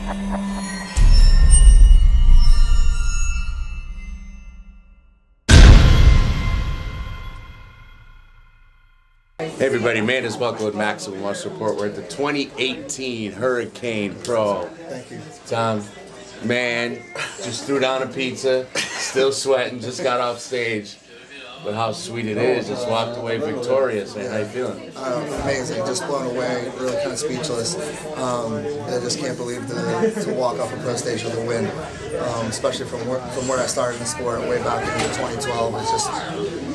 Hey everybody, Amanda's Buckle with Maximum Muscle Report. We're at the 2018 Hurricane Pro. Thank you. Tom, man, just threw down a pizza, still sweating, just got off stage. But how sweet it is, just walked away victorious, man. How you feeling? Amazing, just blown away, really kind of speechless. I just can't believe to walk off a pro stage with a win, especially from where I started in the sport way back in 2012.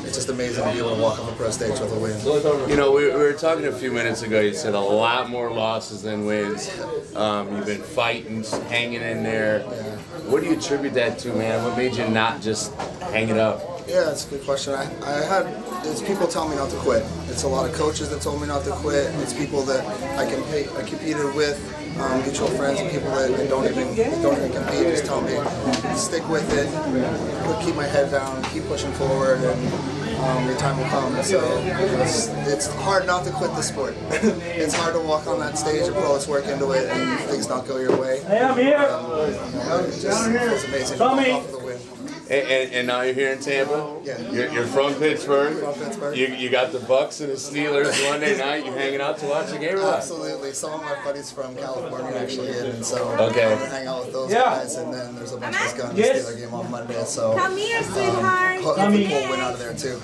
It's just amazing to be able to walk off a pro stage with a win. You know, we were talking a few minutes ago, you said a lot more losses than wins. You've been fighting, hanging in there. Yeah. What do you attribute that to, man? What made you not just hang it up? Yeah, that's a good question. It's people telling me not to quit. It's a lot of coaches that told me not to quit. It's people that I competed with, mutual friends and people that don't even compete, just tell me, stick with it, keep my head down, keep pushing forward, and your time will come. So it's hard not to quit the sport. It's hard to walk on that stage and put all this work into it and things not go your way. Hey, I'm here. It's amazing to walk off with a win. And now you're here in Tampa? Yeah. You're from Pittsburgh? From Pittsburgh. You got the Bucks and the Steelers Monday night. You hanging out to watch the game or what? Absolutely. Some of my buddies from California actually in, and so okay. I'm gonna hang out with those guys. And then there's a bunch of us going to the Steelers game on Monday. So come here, sweetheart. Hopefully we'll win out of there too.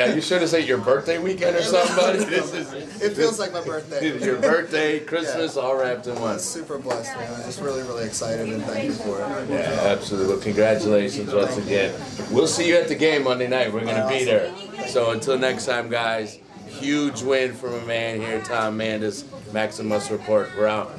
Are you sure this ain't your birthday weekend or something, buddy? It feels like my birthday. Your birthday, Christmas, all wrapped in one. I'm super blessed, man. I'm just really, really excited and thank you for it. Yeah, absolutely. Well, congratulations once again. We'll see you at the game Monday night. We're going to be there. So until next time, guys, huge win from a man here, Tom Mandis, Maximum Muscle Report. We're out.